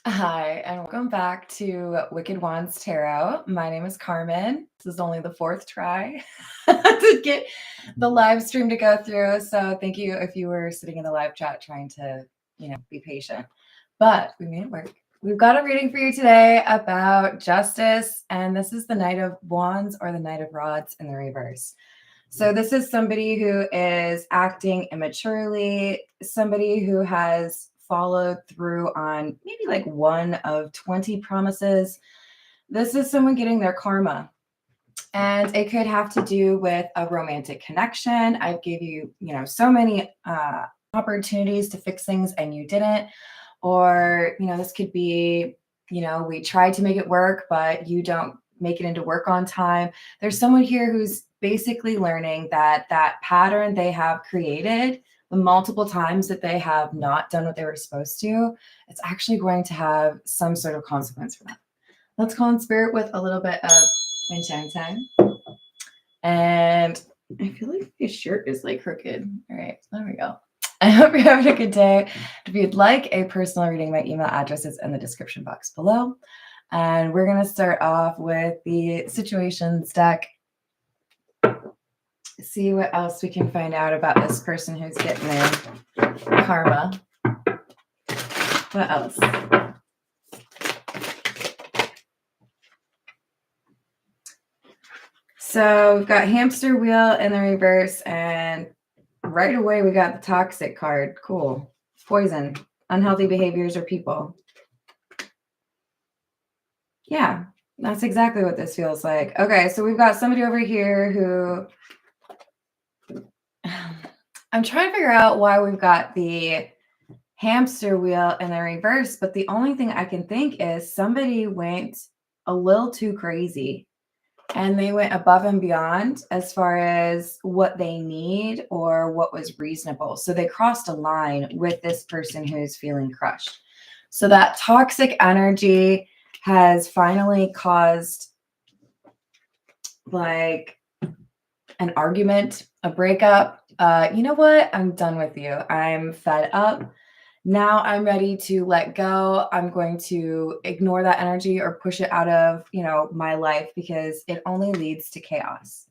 Hi, and welcome back to Wicked Wands Tarot. My name is Carmen. This is only the fourth try to get the live stream to go through. So thank you if you were sitting in the live chat trying to, be patient. But we made it work. We've got a reading for you today about justice, and this is the Knight of Wands or the Knight of Rods in the reverse. So this is somebody who is acting immaturely, somebody who has followed through on maybe like one of 20 promises. This is someone getting their karma. And it could have to do with a romantic connection. I gave you, so many opportunities to fix things and you didn't. Or, this could be, we tried to make it work, but you don't make it into work on time. There's someone here who's basically learning that that pattern they have created, the multiple times that they have not done what they were supposed to, it's actually going to have some sort of consequence for them. Let's call in spirit with a little bit of Yin Chang Tang. And I feel like his shirt is like crooked. All right, there we go. I hope you're having a good day. If you'd like a personal reading, my email address is in the description box below. And we're going to start off with the situations deck. See what else we can find out about this person who's getting their karma. What else? So we've got hamster wheel in the reverse, and right away we got the toxic card. Cool. Poison, unhealthy behaviors or people. Yeah, that's exactly what this feels like. Okay, so we've got somebody over here who I'm trying to figure out why we've got the hamster wheel in the reverse, but the only thing I can think is somebody went a little too crazy and they went above and beyond as far as what they need or what was reasonable. So they crossed a line with this person who's feeling crushed. So that toxic energy has finally caused like an argument, a breakup. You know what? I'm done with you. I'm fed up. Now I'm ready to let go. I'm going to ignore that energy or push it out of, my life because it only leads to chaos.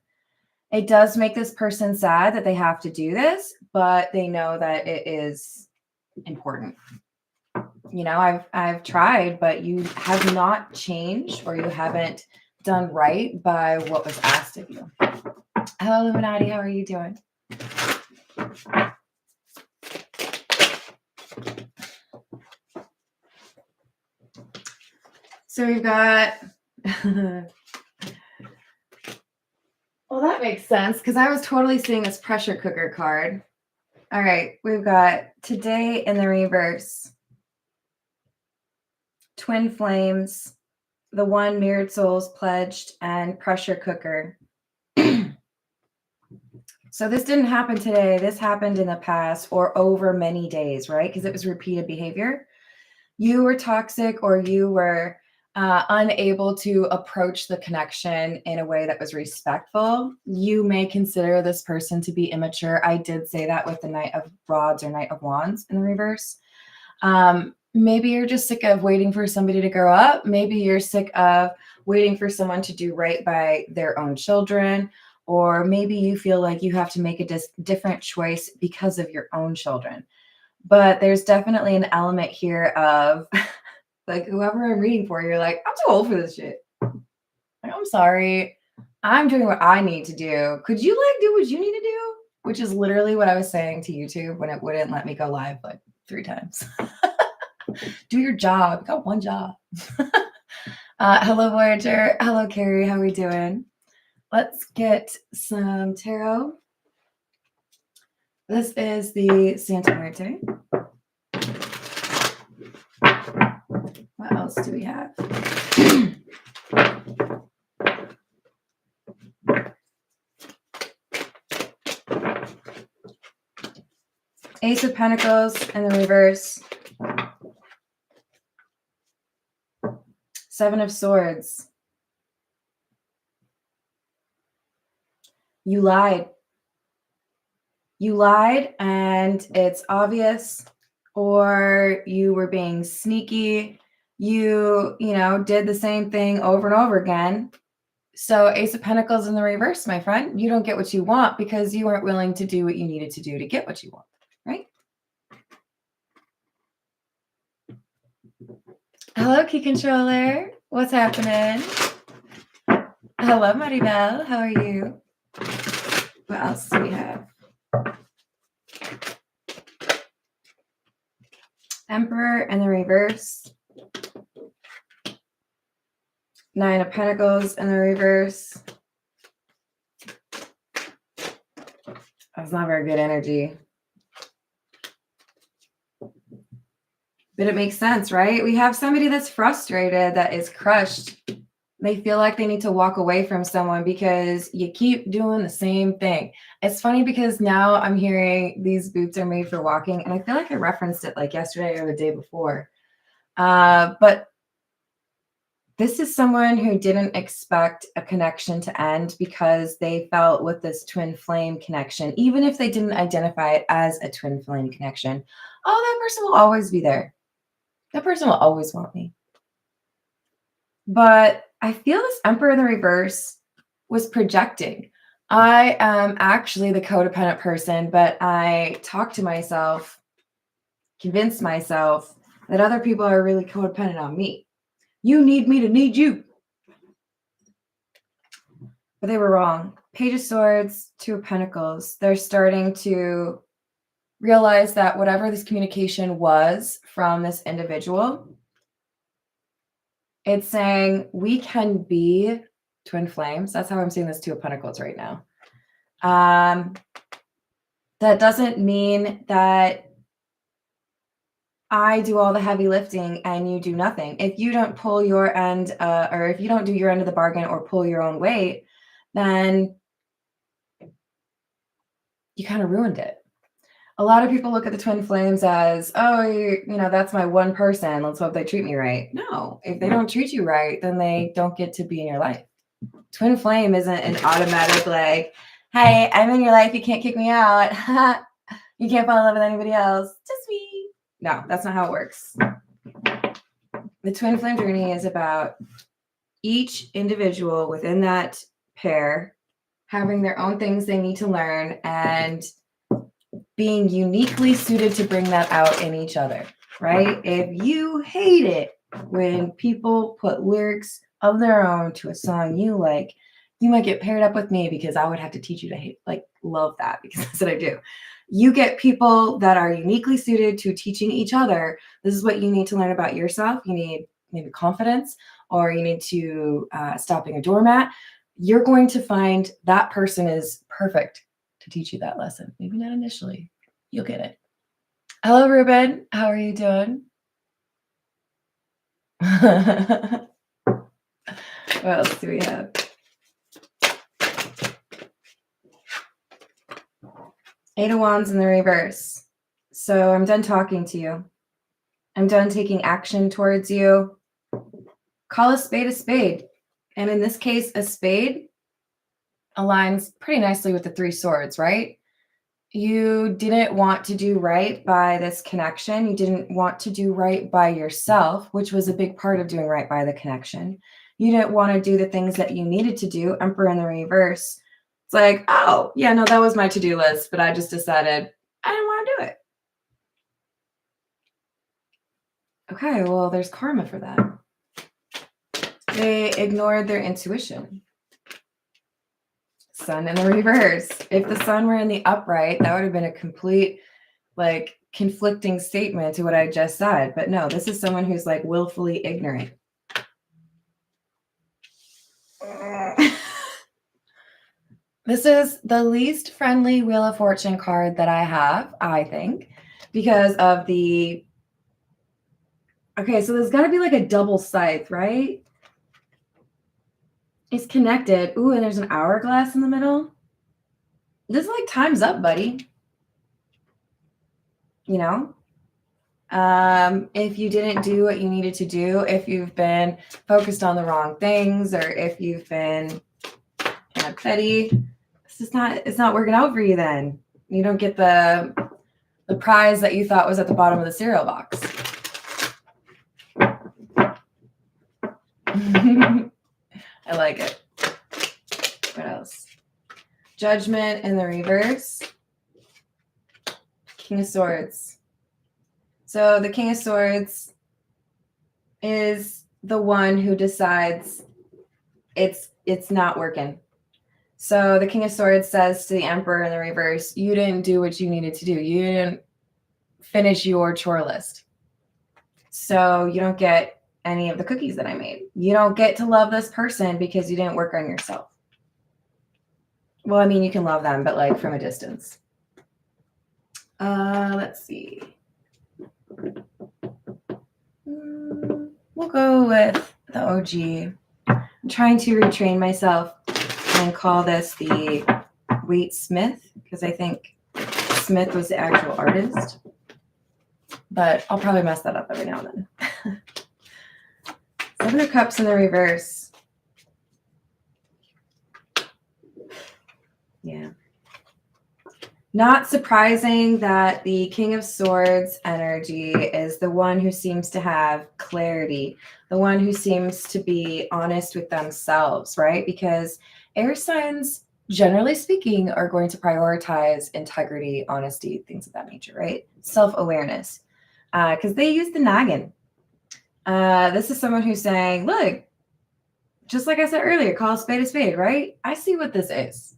It does make this person sad that they have to do this, but they know that it is important. I've tried, but you have not changed or you haven't done right by what was asked of you. Hello, Illuminati. How are you doing? So we've got, well, that makes sense because I was totally seeing this pressure cooker card. All right, we've got today in the reverse, twin flames, the one mirrored souls pledged, and pressure cooker. So this didn't happen today. This happened in the past or over many days, right? Because it was repeated behavior. You were toxic or you were unable to approach the connection in a way that was respectful. You may consider this person to be immature. I did say that with the Knight of Rods or Knight of Wands in the reverse. Maybe you're just sick of waiting for somebody to grow up. Maybe you're sick of waiting for someone to do right by their own children. Or maybe you feel like you have to make a different choice because of your own children. But there's definitely an element here of like whoever I'm reading for, you're like, I'm too old for this shit. Like, I'm sorry. I'm doing what I need to do. Could you like do what you need to do? Which is literally what I was saying to YouTube when it wouldn't let me go live like 3 times. Do your job. You got one job. Hello, Voyager. Hello, Carrie. How are we doing? Let's get some tarot. This is the Santa Muerte. What else do we have? Ace of Pentacles in the reverse. 7 of Swords. You lied. You lied and it's obvious, or you were being sneaky. You know, did the same thing over and over again. So Ace of Pentacles in the reverse, my friend. You don't get what you want because you weren't willing to do what you needed to do to get what you want, right? Hello, Key Controller. What's happening? Hello, Maribel. How are you? What else do we have? Emperor in the reverse. Nine of Pentacles in the reverse. That's not very good energy. But it makes sense, right? We have somebody that's frustrated, that is crushed. They feel like they need to walk away from someone because you keep doing the same thing. It's funny because now I'm hearing these boots are made for walking, and I feel like I referenced it like yesterday or the day before. But this is someone who didn't expect a connection to end because they felt with this twin flame connection, even if they didn't identify it as a twin flame connection, oh, that person will always be there. That person will always want me. But I feel this Emperor in the reverse was projecting. I am actually the codependent person, but I talk to myself, convince myself that other people are really codependent on me. You need me to need you. But they were wrong. Page of Swords, Two of Pentacles. They're starting to realize that whatever this communication was from this individual, it's saying we can be twin flames. That's how I'm seeing this Two of Pentacles right now. That doesn't mean that I do all the heavy lifting and you do nothing. If you don't pull your end, or if you don't do your end of the bargain or pull your own weight, then you kind of ruined it. A lot of people look at the twin flames as, oh, you know, that's my one person. Let's hope they treat me right. No, if they don't treat you right, then they don't get to be in your life. Twin flame isn't an automatic like, hey, I'm in your life. You can't kick me out. You can't fall in love with anybody else. Just me. No, that's not how it works. The twin flame journey is about each individual within that pair having their own things they need to learn and being uniquely suited to bring that out in each other, right? If you hate it when people put lyrics of their own to a song you like, you might get paired up with me because I would have to teach you to hate, like, love that, because that's what I do. You get people that are uniquely suited to teaching each other. This is what you need to learn about yourself. You need maybe confidence, or you need to stop being a doormat. You're going to find that person is perfect to teach you that lesson. Maybe not initially. You'll get it. Hello, Ruben. How are you doing? What else do we have? Eight of Wands in the reverse. So I'm done talking to you. I'm done taking action towards you. Call a spade a spade. And in this case, a spade aligns pretty nicely with the Three Swords, right? You didn't want to do right by this connection. You didn't want to do right by yourself, which was a big part of doing right by the connection. You didn't want to do the things that you needed to do. Emperor in the reverse. It's like, oh, yeah, no, that was my to-do list, but I just decided I didn't want to do it. Okay, well, there's karma for that. They ignored their intuition. Sun in the reverse. If the sun were in the upright, that would have been a complete, like, conflicting statement to what I just said. But no, this is someone who's like willfully ignorant. This is the least friendly Wheel of Fortune card that I have, I think, because of the... Okay, so there's got to be like a double scythe, right? It's connected. Ooh, and there's an hourglass in the middle. This is like time's up, buddy. You know? If you didn't do what you needed to do, if you've been focused on the wrong things, or if you've been kind of petty, it's not working out for you then. You don't get the prize that you thought was at the bottom of the cereal box. I like it. What else? Judgment in the reverse. King of Swords. So the King of Swords is the one who decides it's not working. So the King of Swords says to the Emperor in the reverse, you didn't do what you needed to do. You didn't finish your chore list. So you don't get any of the cookies that I made. You don't get to love this person because you didn't work on yourself. Well, I mean, you can love them, but like from a distance. Let's see. We'll go with the OG. I'm trying to retrain myself and call this the Wait Smith, because I think Smith was the actual artist. But I'll probably mess that up every now and then. Seven of Cups in the reverse. Yeah. Not surprising that the King of Swords energy is the one who seems to have clarity, the one who seems to be honest with themselves, right? Because air signs, generally speaking, are going to prioritize integrity, honesty, things of that nature, right? Self-awareness, because they use the noggin. This is someone who's saying, look, just like I said earlier, call a spade, right? I see what this is.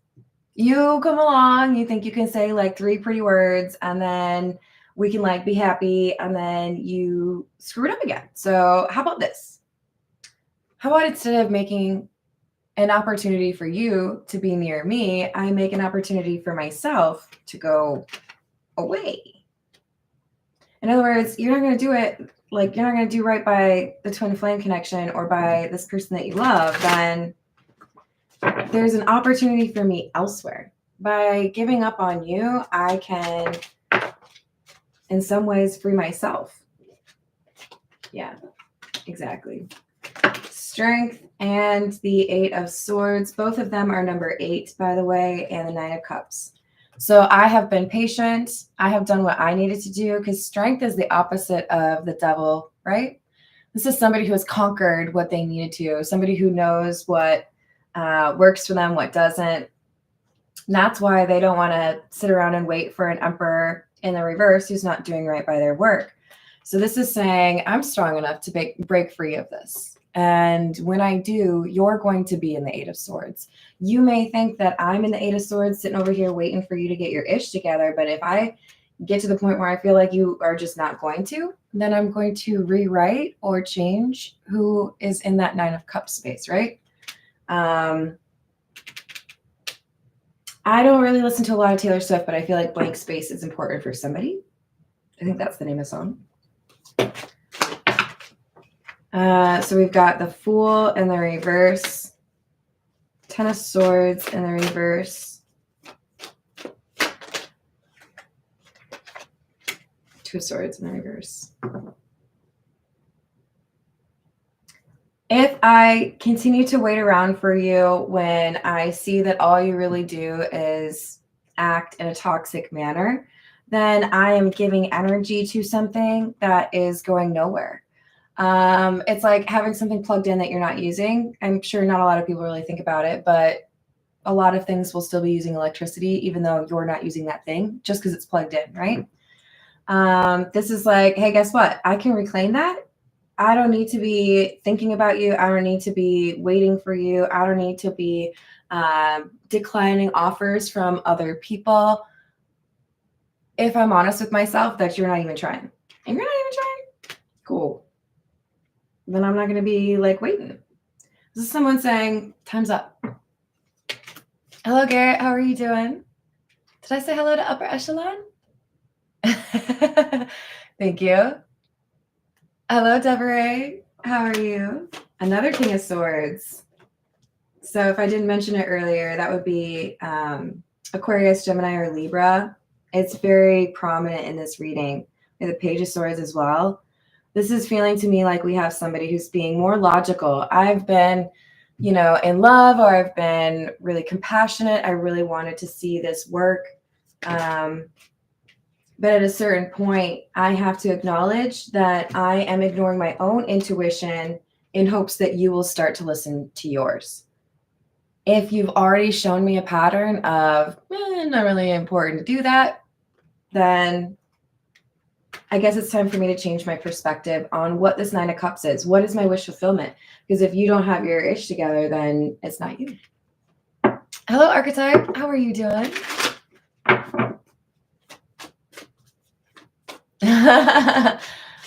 You come along, you think you can say like 3 pretty words, and then we can like be happy, and then you screw it up again. So how about this? How about instead of making an opportunity for you to be near me, I make an opportunity for myself to go away. In other words, you're not going to do it, like you're not going to do right by the twin flame connection or by this person that you love, then there's an opportunity for me elsewhere. By giving up on you, I can, in some ways, free myself. Yeah, exactly. Strength and the 8 of Swords. Both of them are number 8, by the way, and the 9 of Cups. So I have been patient. I have done what I needed to do, because strength is the opposite of the devil, right? This is somebody who has conquered what they needed to, somebody who knows what works for them, what doesn't. And that's why they don't want to sit around and wait for an emperor in the reverse who's not doing right by their work. So this is saying, I'm strong enough to break free of this. And when I do, you're going to be in the 8 of Swords. You may think that I'm in the 8 of Swords sitting over here waiting for you to get your ish together. But if I get to the point where I feel like you are just not going to, then I'm going to rewrite or change who is in that 9 of Cups space, right? I don't really listen to a lot of Taylor Swift, but I feel like blank space is important for somebody. I think that's the name of the song. So we've got the Fool in the reverse, 10 of Swords in the reverse, 2 of Swords in the reverse. If I continue to wait around for you when I see that all you really do is act in a toxic manner, then I am giving energy to something that is going nowhere. It's like having something plugged in that you're not using. I'm sure not a lot of people really think about it, but a lot of things will still be using electricity, even though you're not using that thing, just because it's plugged in, right? This is like, hey, guess what? I can reclaim that. I don't need to be thinking about you. I don't need to be waiting for you. I don't need to be declining offers from other people. If I'm honest with myself that you're not even trying. And you're not even trying? Cool. Then I'm not going to be like waiting. This is someone saying, time's up. Hello, Garrett. How are you doing? Did I say hello to Upper Echelon? Thank you. Hello, Deborah. How are you? Another King of Swords. So if I didn't mention it earlier, that would be Aquarius, Gemini, or Libra. It's very prominent in this reading. We have the Page of Swords as well. This is feeling to me like we have somebody who's being more logical. I've been, in love, or I've been really compassionate. I really wanted to see this work. But at a certain point, I have to acknowledge that I am ignoring my own intuition in hopes that you will start to listen to yours. If you've already shown me a pattern of not really important to do that, then I guess it's time for me to change my perspective on what this Nine of Cups is. What is my wish fulfillment? Because if you don't have your ish together, then it's not you. Hello, Archetype. How are you doing?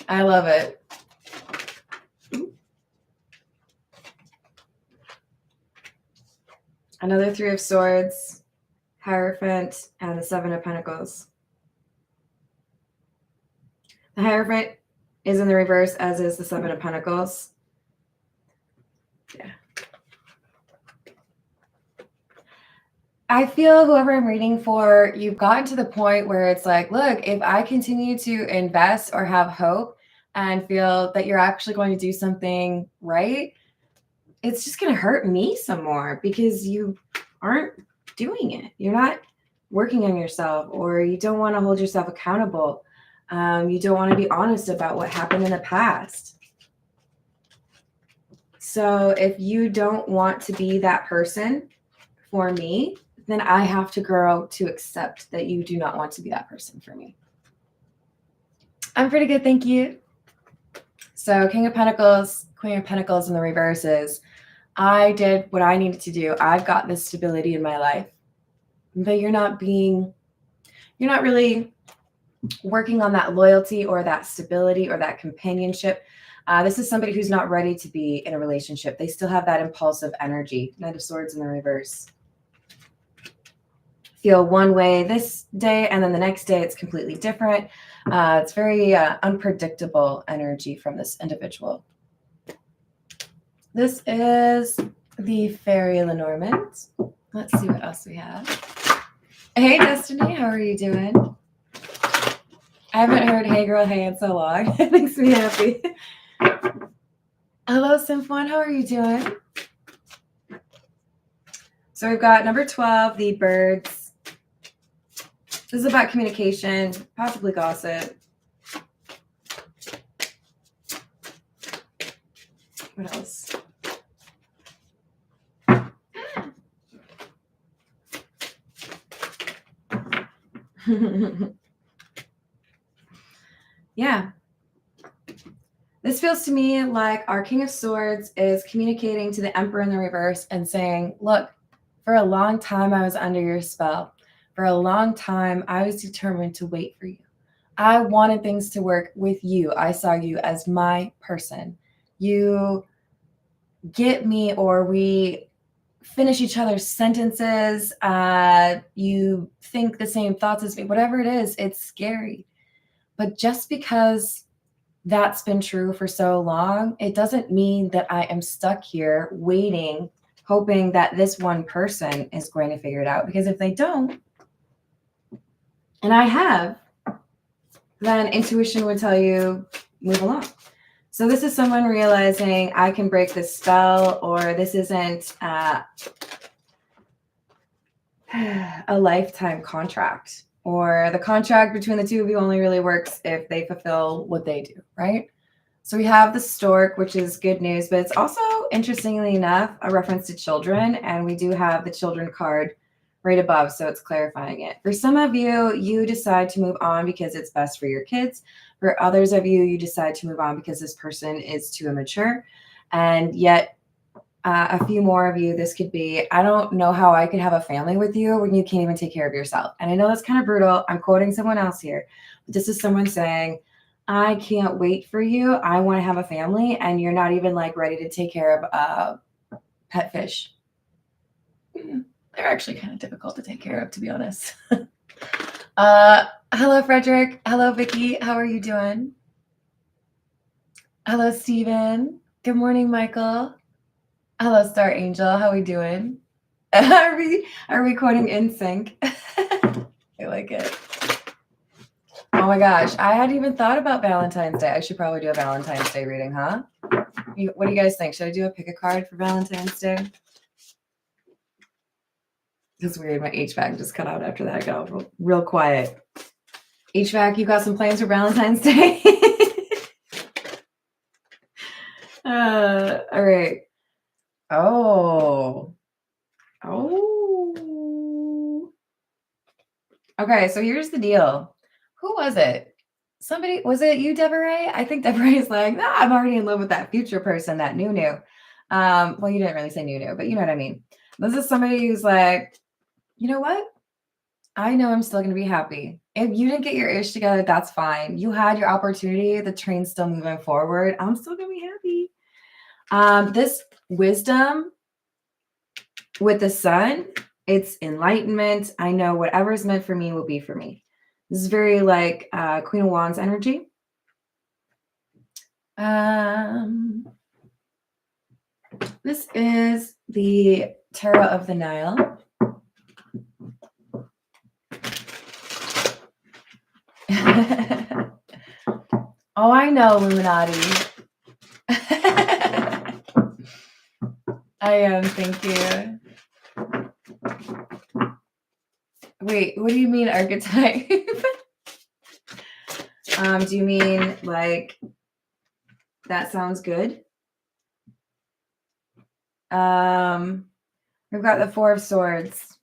I love it. Another Three of Swords, Hierophant, and the Seven of Pentacles. The Hierophant is in the reverse, as is the Seven of Pentacles. Yeah. I feel whoever I'm reading for, you've gotten to the point where it's like, look, if I continue to invest or have hope and feel that you're actually going to do something right, it's just going to hurt me some more because you aren't doing it. You're not working on yourself, or you don't want to hold yourself accountable. You don't want to be honest about what happened in the past. So if you don't want to be that person for me, then I have to grow to accept that you do not want to be that person for me. I'm pretty good, thank you. So King of Pentacles, Queen of Pentacles in the reverse is, I did what I needed to do. I've got this stability in my life, but you're not really working on that loyalty or that stability or that companionship. This is somebody who's not ready to be in a relationship. They still have that impulsive energy. Knight of Swords in the reverse. Feel one way this day, and then the next day it's completely different. It's very unpredictable energy from this individual. This is the Fairy Lenormand. Let's see what else we have. Hey, Destiny, how are you doing? I haven't heard "Hey Girl, Hey" in so long. It makes me happy. Hello, Symph1, how are you doing? So we've got number 12, the birds. This is about communication, possibly gossip. What else? Yeah. This feels to me like our King of Swords is communicating to the Emperor in the reverse and saying, look, for a long time I was under your spell. For a long time I was determined to wait for you. I wanted things to work with you. I saw you as my person. You get me, or we finish each other's sentences. You think the same thoughts as me. Whatever it is, it's scary. But just because that's been true for so long, it doesn't mean that I am stuck here waiting, hoping that this one person is going to figure it out. Because if they don't, and I have, then intuition would tell you, move along. So this is someone realizing I can break this spell, or this isn't a lifetime contract, or the contract between the two of you only really works if they fulfill what they do, right? So we have the stork, which is good news, but it's also, interestingly enough, a reference to children, and we do have the children card right above, so it's clarifying it. For some of you, you decide to move on because it's best for your kids. For others of you, you decide to move on because this person is too immature. And yet, a few more of you, this could be, I don't know how I could have a family with you when you can't even take care of yourself. And I know that's kind of brutal. I'm quoting someone else here, but this is someone saying, I can't wait for you. I want to have a family, and you're not even like ready to take care of pet fish. They're actually kind of difficult to take care of, to be honest. Hello, Frederick. Hello, Vicky. How are you doing? Hello, Steven. Good morning, Michael. Hello, Star Angel. How are we doing? Are we quoting in sync? I like it. Oh my gosh. I hadn't even thought about Valentine's Day. I should probably do a Valentine's Day reading, huh? What do you guys think? Should I do a pick a card for Valentine's Day? It's weird. My HVAC just cut out after that. I got real quiet. HVAC, you got some plans for Valentine's Day? All right. Oh. Oh. Okay, so here's the deal. Who was it? Somebody, was it you, Deborah? I think Deborah's like, nah, I'm already in love with that future person, that new. Well, you didn't really say new, but you know what I mean. This is somebody who's like, you know what? I know I'm still going to be happy. If you didn't get your ish together, that's fine. You had your opportunity. The train's still moving forward. I'm still going to be happy. This wisdom with the sun, it's enlightenment. I know whatever's meant for me will be for me. This is very like Queen of Wands energy. This is the Tarot of the Nile. Oh, I know, Illuminati. I am, thank you. Wait, what do you mean archetype? Do you mean like that sounds good? We've got the Four of Swords.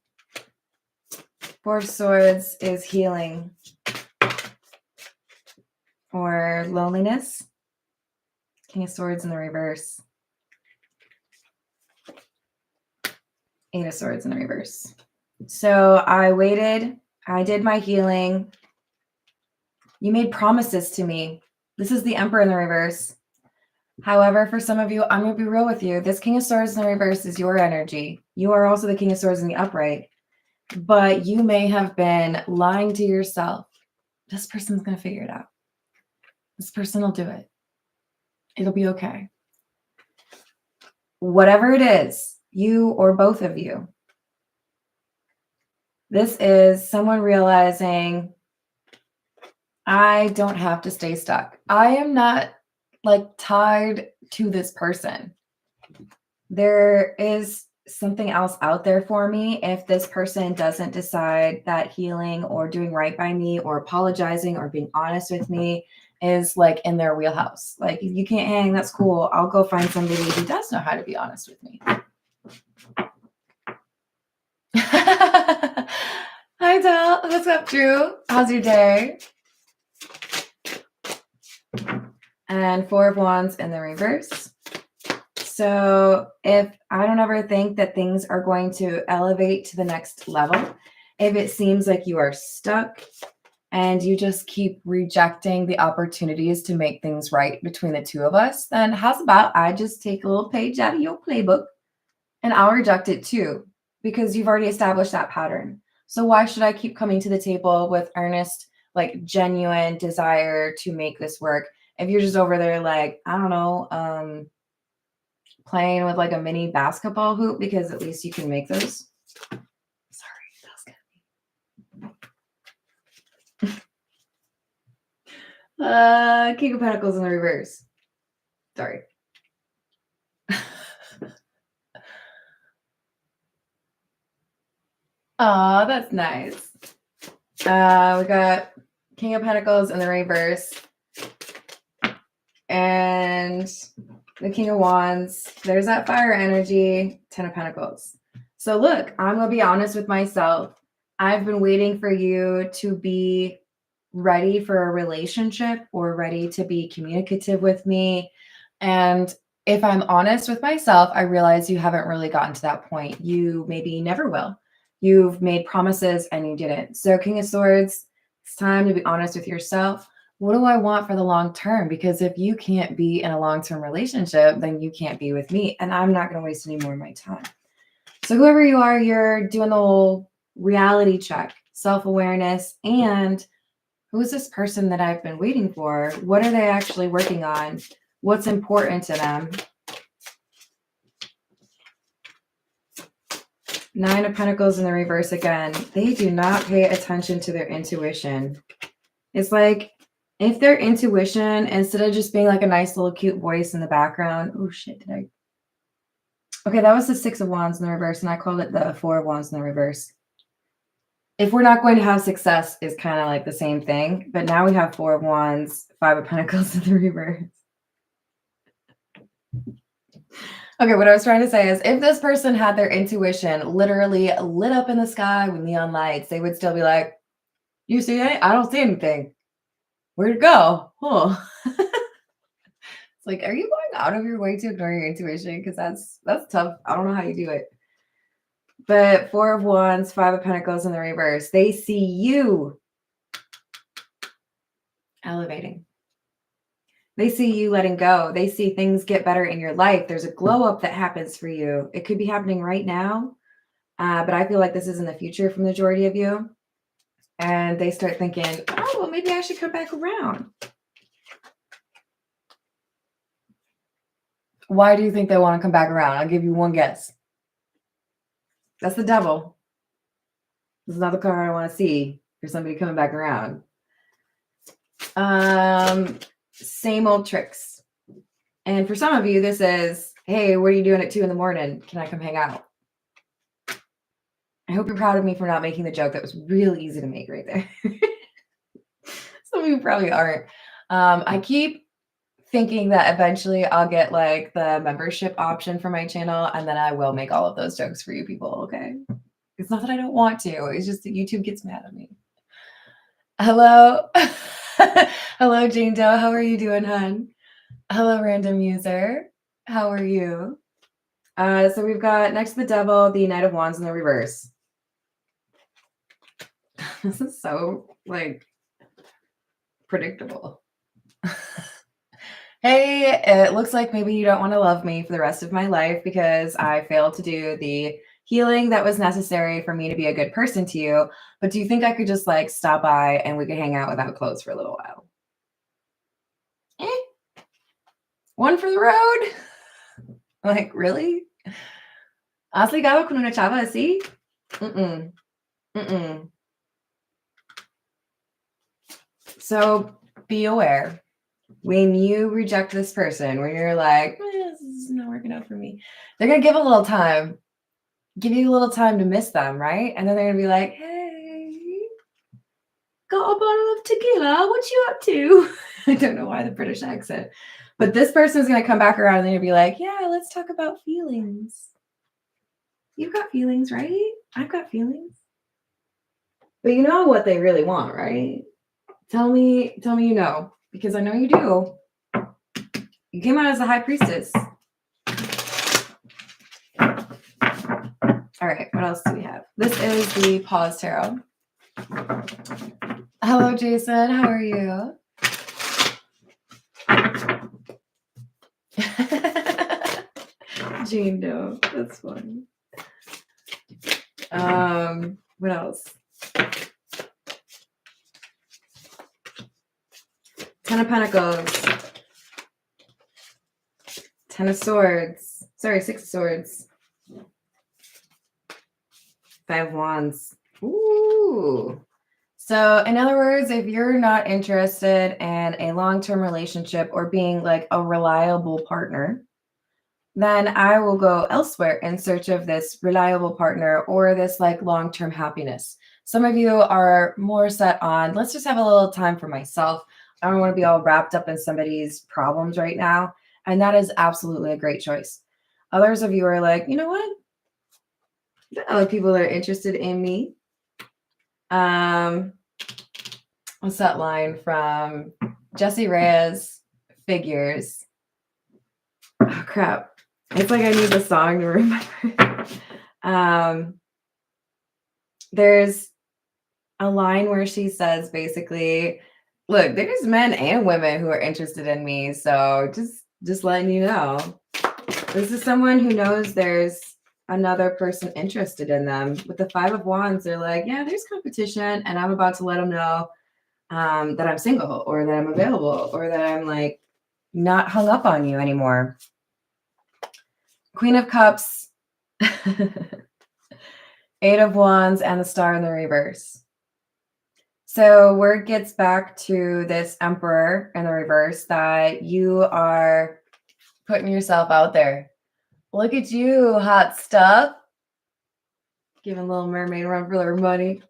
Four of Swords is healing or loneliness. King of Swords in the reverse. Eight of Swords in the reverse. So I waited. I did my healing. You made promises to me. This is the Emperor in the reverse. However, for some of you, I'm going to be real with you. This King of Swords in the reverse is your energy. You are also the King of Swords in the upright. But you may have been lying to yourself. This person's going to figure it out. This person will do it. It'll be okay. Whatever it is, you or both of you, this is someone realizing, I don't have to stay stuck. I am not like tied to this person. There is something else out there for me if this person doesn't decide that healing or doing right by me or apologizing or being honest with me is like in their wheelhouse. Like, if you can't hang, that's cool. I'll go find somebody who does know how to be honest with me. Hi, Del. What's up, Drew? How's your day? And Four of Wands in the reverse. So if I don't ever think that things are going to elevate to the next level, if it seems like you are stuck and you just keep rejecting the opportunities to make things right between the two of us, then how's about I just take a little page out of your playbook and I'll reject it too, because you've already established that pattern. So why should I keep coming to the table with earnest, like genuine desire to make this work if you're just over there like, I don't know, playing with like a mini basketball hoop, because at least you can make those. Sorry, that was good. King of Pentacles in the reverse. Sorry. Oh, that's nice. We got King of Pentacles in the reverse. And the King of Wands. There's that fire energy. 10 of Pentacles. So look, I'm going to be honest with myself. I've been waiting for you to be ready for a relationship or ready to be communicative with me. And if I'm honest with myself, I realize you haven't really gotten to that point. You maybe never will. You've made promises and you didn't. So King of Swords, it's time to be honest with yourself. What do I want for the long term? Because if you can't be in a long-term relationship, then you can't be with me. And I'm not going to waste any more of my time. So whoever you are, you're doing the whole reality check, self-awareness, and who's this person that I've been waiting for? What are they actually working on? What's important to them? Nine of Pentacles in the reverse again. They do not pay attention to their intuition. It's like if their intuition, instead of just being like a nice little cute voice in the background. Oh shit, did I? Okay, that was the Six of Wands in the reverse, and I called it the Four of Wands in the reverse. If we're not going to have success is kind of like the same thing, but now we have Four of Wands, Five of Pentacles in the reverse. Okay, what I was trying to say is if this person had their intuition literally lit up in the sky with neon lights, they would still be like, you see it? I don't see anything. Where'd it go? Huh. It's like, are you going out of your way to ignore your intuition? Because that's tough. I don't know how you do it. But Four of Wands, Five of Pentacles in the reverse. They see you elevating. They see you letting go. They see things get better in your life. There's a glow up that happens for you. It could be happening right now, but I feel like this is in the future for the majority of you. And they start thinking, oh, well, maybe I should come back around. Why do you think they want to come back around? I'll give you one guess. That's the devil. This is not the card I want to see for somebody coming back around. Same old tricks. And for some of you, this is, hey, what are you doing at 2 a.m? Can I come hang out? I hope you're proud of me for not making the joke. That was really easy to make right there. Some of you probably aren't. I keep thinking that eventually I'll get like the membership option for my channel, and then I will make all of those jokes for you people, okay? It's not that I don't want to. It's just that YouTube gets mad at me. Hello. Hello, Jane Doe. How are you doing, hun? Hello, random user. How are you? So we've got next to the devil, the Knight of Wands in the reverse. This is so, like, predictable. Hey, it looks like maybe you don't want to love me for the rest of my life because I failed to do the healing that was necessary for me to be a good person to you. But do you think I could just, like, stop by and we could hang out without clothes for a little while? One for the road? Like, really? ¿Has ligado con una chava así? So be aware when you reject this person, when you're like, this is not working out for me, they're going to give a little time, give you a little time to miss them, right? And then they're going to be like, hey, got a bottle of tequila. What you up to? I don't know why the British accent. But this person is going to come back around and they're going to be like, yeah, let's talk about feelings. You've got feelings, right? I've got feelings. But you know what they really want, right? Tell me you know, because I know you do. You came out as a high priestess. All right, what else do we have? This is the Pause Tarot. Hello, Jason. How are you? Jane Doe. That's funny. What else? Ten of Pentacles. Ten of Swords. Sorry, Six of Swords. Five of Wands. Ooh. So in other words, if you're not interested in a long-term relationship or being like a reliable partner, then I will go elsewhere in search of this reliable partner or this like long-term happiness. Some of you are more set on, let's just have a little time for myself. I don't want to be all wrapped up in somebody's problems right now. And that is absolutely a great choice. Others of you are like, you know what? There are other people that are interested in me. What's that line from Jessie Reyes Figures? Oh, crap. It's like I need the song to remember. There's a line where she says basically, look, there's men and women who are interested in me. So just letting you know. This is someone who knows there's another person interested in them. With the Five of Wands, they're like, yeah, there's competition, and I'm about to let them know that I'm single or that I'm available or that I'm like not hung up on you anymore. Queen of Cups, Eight of Wands, and the Star in the reverse. So word gets back to this Emperor in the reverse that you are putting yourself out there. Look at you, hot stuff. Giving Little Mermaid a run for their money.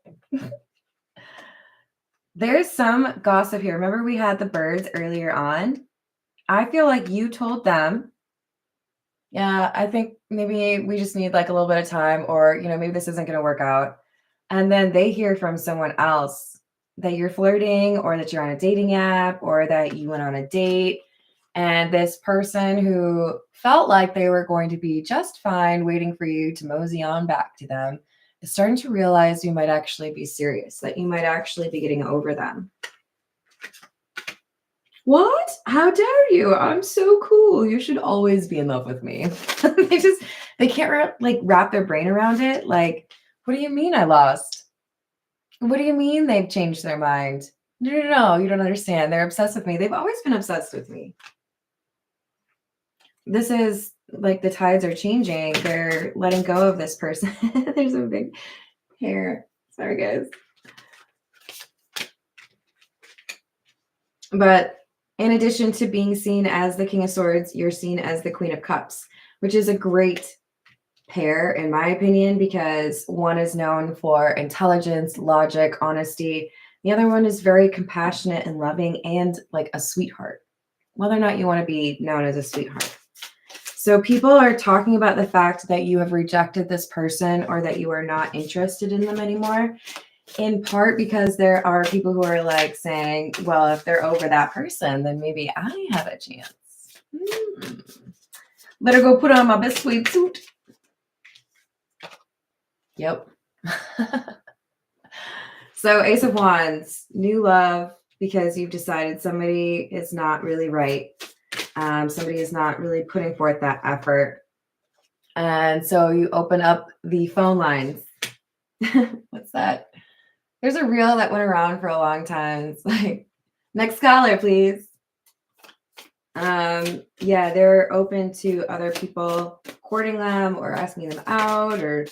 There's some gossip here. Remember we had the birds earlier on? I feel like you told them Yeah, I think maybe we just need like a little bit of time, or, maybe this isn't going to work out. And then they hear from someone else that you're flirting or that you're on a dating app or that you went on a date. And this person who felt like they were going to be just fine waiting for you to mosey on back to them is starting to realize you might actually be serious, that you might actually be getting over them. What? How dare you? I'm so cool. You should always be in love with me. They can't like wrap their brain around it. Like, what do you mean I lost? What do you mean they've changed their mind? No, no, no, you don't understand. They're obsessed with me. They've always been obsessed with me. This is like the tides are changing. They're letting go of this person. There's a big hair. Sorry, guys. But in addition to being seen as the King of Swords, you're seen as the Queen of Cups, which is a great pair, in my opinion, because one is known for intelligence, logic, honesty. The other one is very compassionate and loving and like a sweetheart, whether or not you want to be known as a sweetheart. So people are talking about the fact that you have rejected this person or that you are not interested in them anymore, in part because there are people who are like saying, well, if they're over that person, then maybe I have a chance. Better go put on my best suede suit. Yep. So Ace of Wands, new love, because you've decided somebody is not really right. Somebody is not really putting forth that effort. And so you open up the phone lines. What's that? There's a reel that went around for a long time. It's like, next caller, please. Yeah, they're open to other people courting them or asking them out or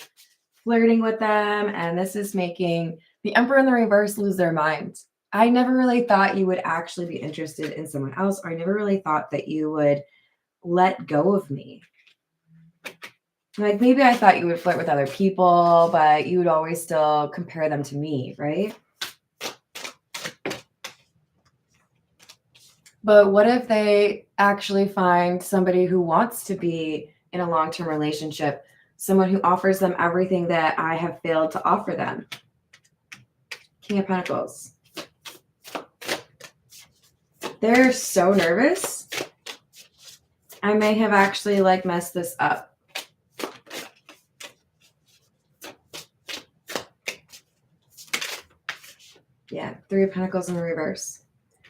flirting with them. And this is making the Emperor in the reverse lose their mind. I never really thought you would actually be interested in someone else, or I never really thought that you would let go of me. Like maybe I thought you would flirt with other people, but you would always still compare them to me, right? But what if they actually find somebody who wants to be in a long-term relationship, someone who offers them everything that I have failed to offer them? King of Pentacles. They're so nervous. I may have actually like messed this up. Yeah, Three of Pentacles in reverse.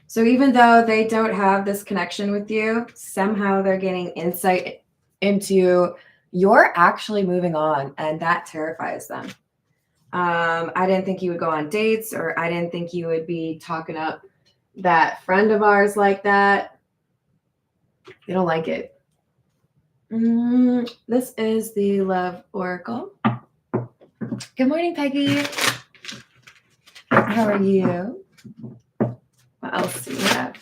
So even though they don't have this connection with you, somehow they're getting insight into you're actually moving on, and that terrifies them. I didn't think you would go on dates, or I didn't think you would be talking up that friend of ours like that. They don't like it. This is the Love Oracle. Good morning, Peggy. How are you? What else do we have?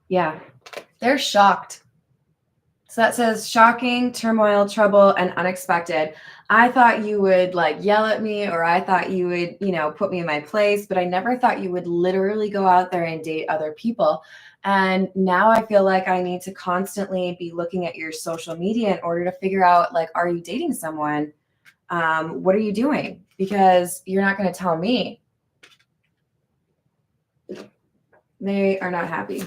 Yeah, they're shocked. So that says shocking, turmoil, trouble, and unexpected. I thought you would like yell at me, or I thought you would, put me in my place, but I never thought you would literally go out there and date other people. And now I feel like I need to constantly be looking at your social media in order to figure out, like, are you dating someone? What are you doing? Because you're not going to tell me. They are not happy.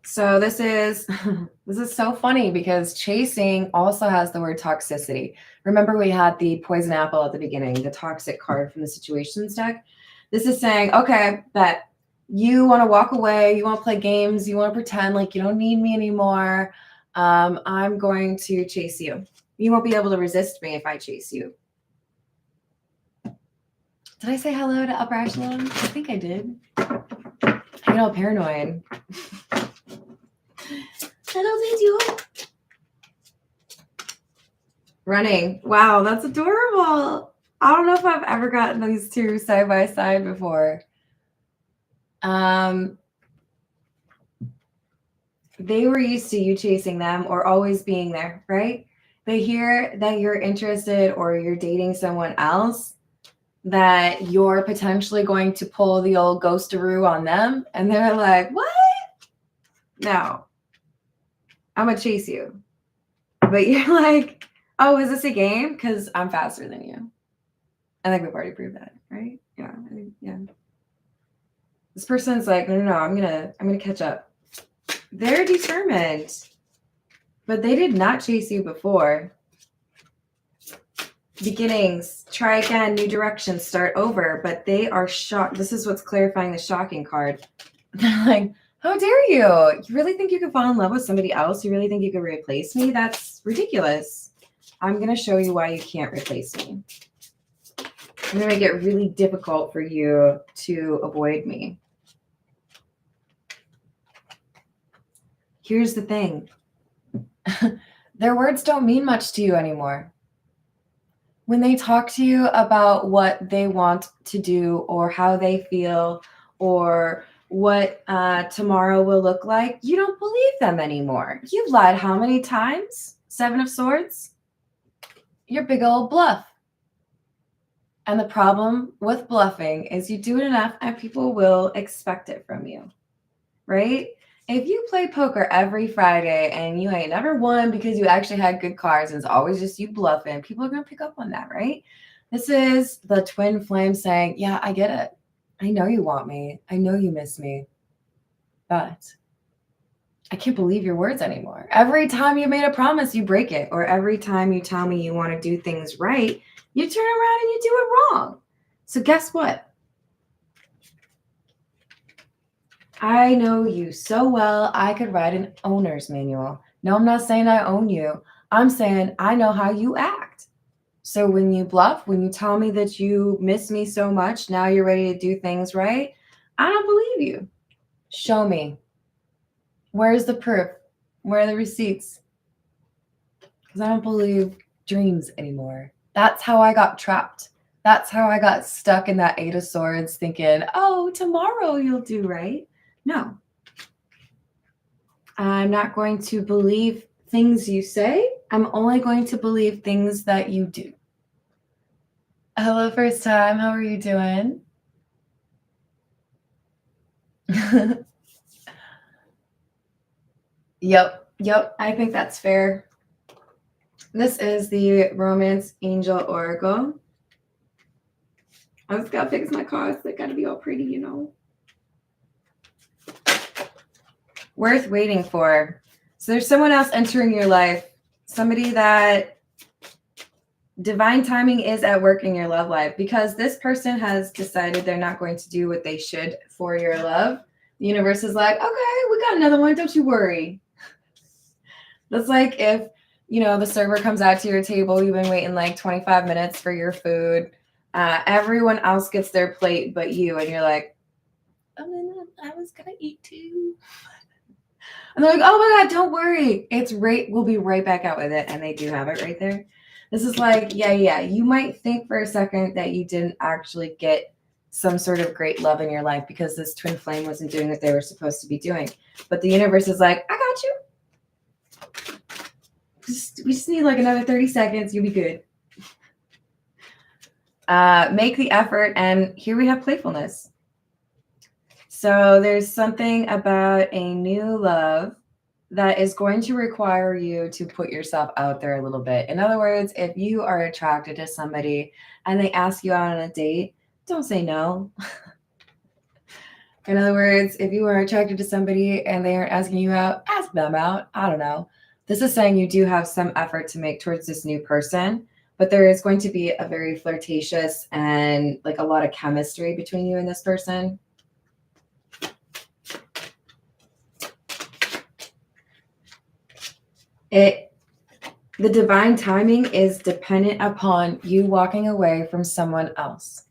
So this is so funny because chasing also has the word toxicity. Remember we had the poison apple at the beginning, the toxic card from the situations deck. This is saying, okay, that you want to walk away, you want to play games, you want to pretend like you don't need me anymore. I'm going to chase you. You won't be able to resist me if I chase you. Did I say hello to Upper Echelon? I think I did. I get all paranoid. Hello, you. Running. Wow, that's adorable. I don't know if I've ever gotten these two side by side before. they were used to you chasing them or always being there, right? They hear that you're interested or you're dating someone else, that you're potentially going to pull the old ghosteroo on them. And they're like, what? No, I'm going to chase you. But you're like, oh, is this a game? Because I'm faster than you. I think we've already proved that, right? Yeah. Yeah. This person's like, no, I'm gonna catch up. They're determined, but they did not chase you before. Beginnings, try again, new directions, start over. But they are shocked. This is what's clarifying the shocking card. They're like, how dare you? You really think you could fall in love with somebody else? You really think you could replace me? That's ridiculous. I'm going to show you why you can't replace me. I'm going to make it really difficult for you to avoid me. Here's the thing. Their words don't mean much to you anymore. When they talk to you about what they want to do or how they feel or what tomorrow will look like, you don't believe them anymore. You've lied how many times? 7 of Swords? You're big old bluff. And the problem with bluffing is you do it enough and people will expect it from you, right? If you play poker every Friday and you ain't never won because you actually had good cards and it's always just you bluffing, people are going to pick up on that, right? This is the twin flame saying, yeah, I get it. I know you want me. I know you miss me. But I can't believe your words anymore. Every time you made a promise, you break it. Or every time you tell me you want to do things right, you turn around and you do it wrong. So guess what? I know you so well, I could write an owner's manual. No, I'm not saying I own you. I'm saying I know how you act. So when you bluff, when you tell me that you miss me so much, now you're ready to do things right, I don't believe you. Show me. Where's the proof? Where are the receipts? Because I don't believe dreams anymore. That's how I got trapped. That's how I got stuck in that 8 of Swords thinking, oh, tomorrow you'll do right. No. I'm not going to believe things you say. I'm only going to believe things that you do. Hello, first time. How are you doing? Yep. I think that's fair. This is the Romance Angel Oracle. I just gotta fix my cards. They gotta be all pretty, you know. Worth waiting for. So there's someone else entering your life. Somebody that divine timing is at work in your love life because this person has decided they're not going to do what they should for your love. The universe is like, okay, we got another one. Don't you worry. That's like if, the server comes out to your table, you've been waiting like 25 minutes for your food. Everyone else gets their plate but you. And you're like, oh, I was going to eat too. And they're like, oh my God, don't worry. It's right. We'll be right back out with it. And they do have it right there. This is like, yeah. You might think for a second that you didn't actually get some sort of great love in your life because this twin flame wasn't doing what they were supposed to be doing. But the universe is like, I got you. We just need like another 30 seconds. You'll be good. Make the effort. And here we have playfulness. So there's something about a new love that is going to require you to put yourself out there a little bit. In other words, if you are attracted to somebody and they ask you out on a date, don't say no. In other words, if you are attracted to somebody and they aren't asking you out, ask them out. I don't know. This is saying you do have some effort to make towards this new person, but there is going to be a very flirtatious and like a lot of chemistry between you and this person. The divine timing is dependent upon you walking away from someone else.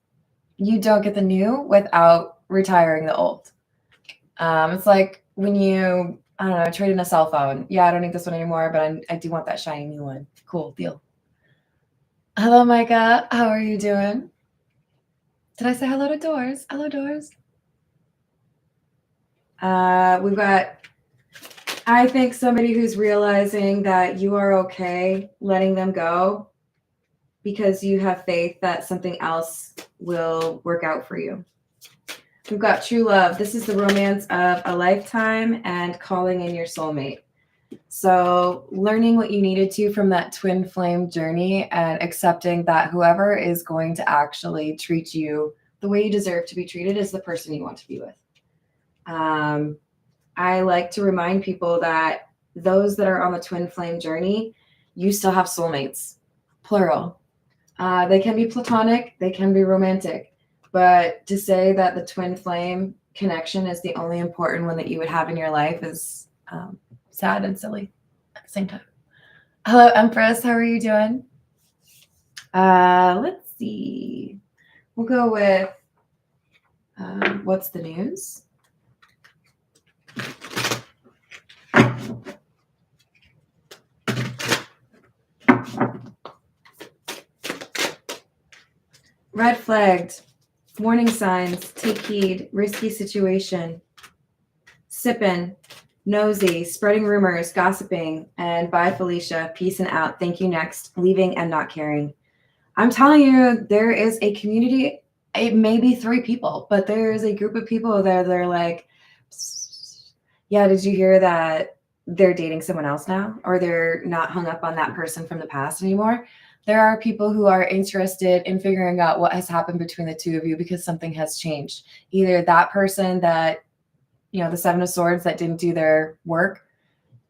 You don't get the new without retiring the old. It's like when you, I don't know, trade in a cell phone. Yeah, I don't need this one anymore, but I do want that shiny new one. Cool, deal. Hello, Micah. How are you doing? Did I say hello to Doors? Hello, Doors. We've got I think somebody who's realizing that you are okay letting them go because you have faith that something else will work out for you. We've got true love. This is the romance of a lifetime and calling in your soulmate. So learning what you needed to from that twin flame journey and accepting that whoever is going to actually treat you the way you deserve to be treated is the person you want to be with. I like to remind people that those that are on the twin flame journey, you still have soulmates, plural. They can be platonic, they can be romantic, but to say that the twin flame connection is the only important one that you would have in your life is sad and silly at the same time. Hello, Empress. How are you doing? Let's see. We'll go with what's the news? Red flagged, warning signs, take heed, risky situation, sipping, nosy, spreading rumors, gossiping, and bye, Felicia. Peace and out. Thank you. Next. Leaving and not caring. I'm telling you, there is a community. It may be 3 people, but there is a group of people there that are like, yeah, did you hear that they're dating someone else now? Or they're not hung up on that person from the past anymore? There are people who are interested in figuring out what has happened between the two of you because something has changed. Either that person that, the 7 of Swords that didn't do their work,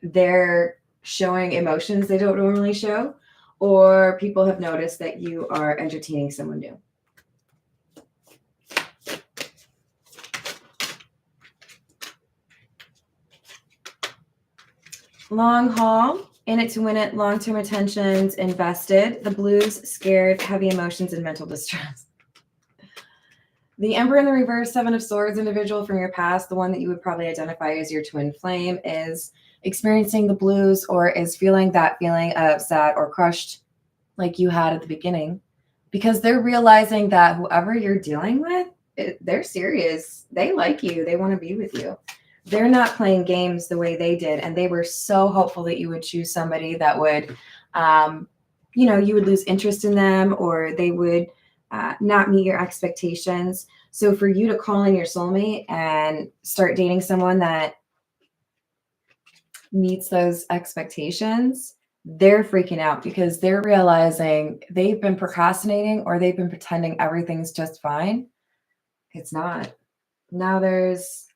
they're showing emotions they don't normally show, or people have noticed that you are entertaining someone new. Long haul, in it to win it, long-term attentions, invested. The blues, scared, heavy emotions, and mental distress. The Emperor in the reverse, 7 of Swords individual from your past, the one that you would probably identify as your twin flame, is experiencing the blues or is feeling that feeling of sad or crushed like you had at the beginning, because they're realizing that whoever you're dealing with, they're serious. They like you. They want to be with you. They're not playing games the way they did. And they were so hopeful that you would choose somebody that would, you would lose interest in them, or they would not meet your expectations. So for you to call in your soulmate and start dating someone that meets those expectations, they're freaking out because they're realizing they've been procrastinating or they've been pretending everything's just fine. It's not. Now there's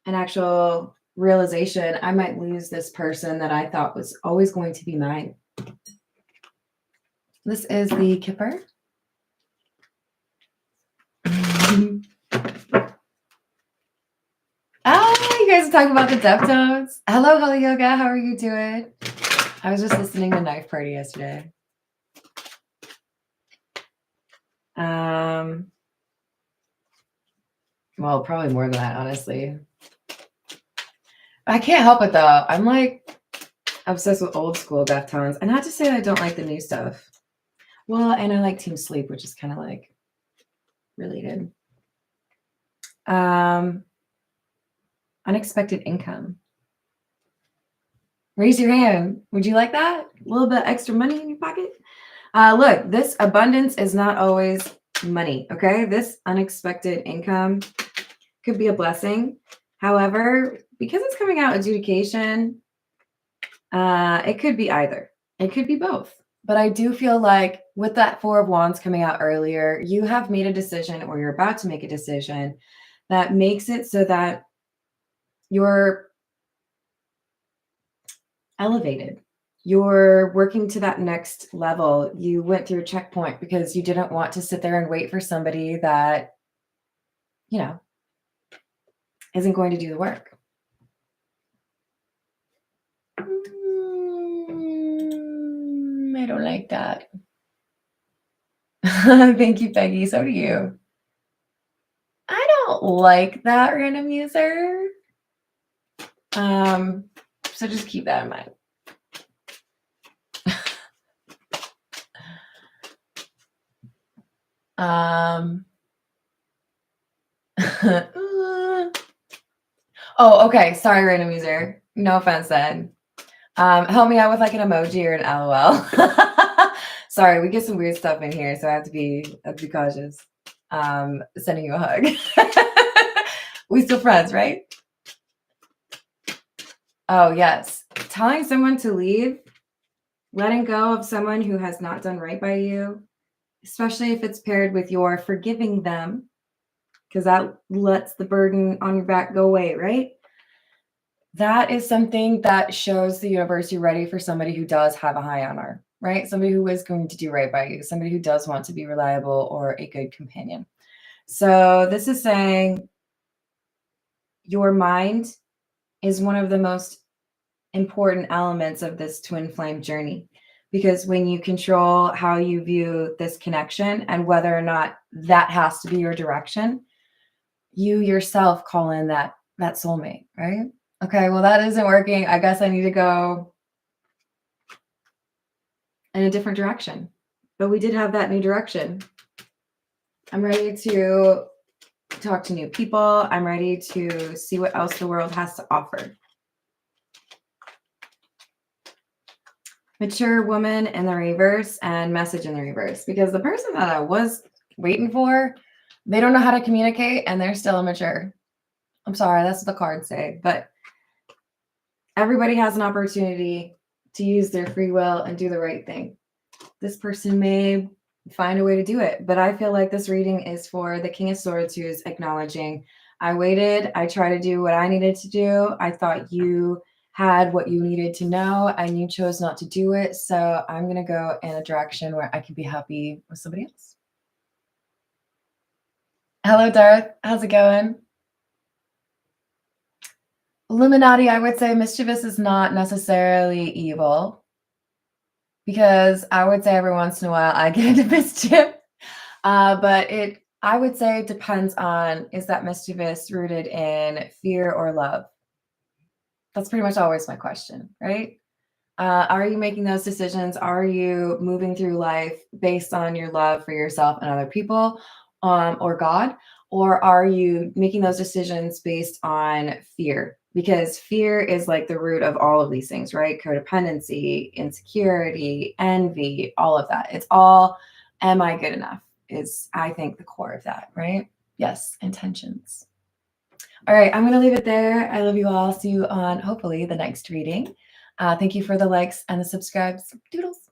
an actual realization, I might lose this person that I thought was always going to be mine. This is the Kipper. You guys are talking about the Deftones. Hello, Yoga. How are you doing? I was just listening to Knife Party yesterday. Well, probably more than that, honestly. I can't help it though. I'm like obsessed with old school Deftones. And not to say that I don't like the new stuff. Well, and I like Team Sleep, which is kind of like related. Unexpected income. Raise your hand. Would you like that? A little bit extra money in your pocket? Look, this abundance is not always money, okay? This unexpected income could be a blessing. However, because it's coming out adjudication, it could be either. It could be both. But I do feel like with that 4 of Wands coming out earlier, you have made a decision, or you're about to make a decision that makes it so that you're elevated. You're working to that next level. You went through a checkpoint because you didn't want to sit there and wait for somebody that, isn't going to do the work. I don't like that. Thank you, Peggy. So do you. I don't like that, random user. So just keep that in mind. Oh, okay. Sorry, random user. No offense then. Help me out with like an emoji or an LOL. Sorry, we get some weird stuff in here, so I have to be cautious. Sending you a hug. We still friends, right? Oh, yes. Telling someone to leave, letting go of someone who has not done right by you, especially if it's paired with your forgiving them, because that lets the burden on your back go away, right? That is something that shows the universe you're ready for somebody who does have a high honor, right? Somebody who is going to do right by you, somebody who does want to be reliable or a good companion. So this is saying your mind is one of the most important elements of this twin flame journey, because when you control how you view this connection and whether or not that has to be your direction, you yourself call in that soulmate, right? Okay, well, that isn't working. I guess I need to go in a different direction. But we did have that new direction. I'm ready to talk to new people. I'm ready to see what else the world has to offer. Mature woman in the reverse and message in the reverse, because the person that I was waiting for, they don't know how to communicate and they're still immature. I'm sorry, that's what the cards say, but everybody has an opportunity to use their free will and do the right thing. This person may find a way to do it, but I feel like this reading is for the King of Swords, who's acknowledging, I waited, I tried to do what I needed to do. I thought you had what you needed to know and you chose not to do it. So I'm going to go in a direction where I can be happy with somebody else. Hello, Darth. How's it going? Illuminati, I would say mischievous is not necessarily evil, because I would say every once in a while I get into mischief. But I would say, depends on, is that mischievous rooted in fear or love? That's pretty much always my question, right? Are you making those decisions? Are you moving through life based on your love for yourself and other people, or God? Or are you making those decisions based on fear? Because fear is like the root of all of these things, right? Codependency, insecurity, envy, all of that. It's all, am I good enough? Is, I think, the core of that, right? Yes, intentions. All right, I'm going to leave it there. I love you all. See you on, hopefully, the next reading. Thank you for the likes and the subscribes. Doodles.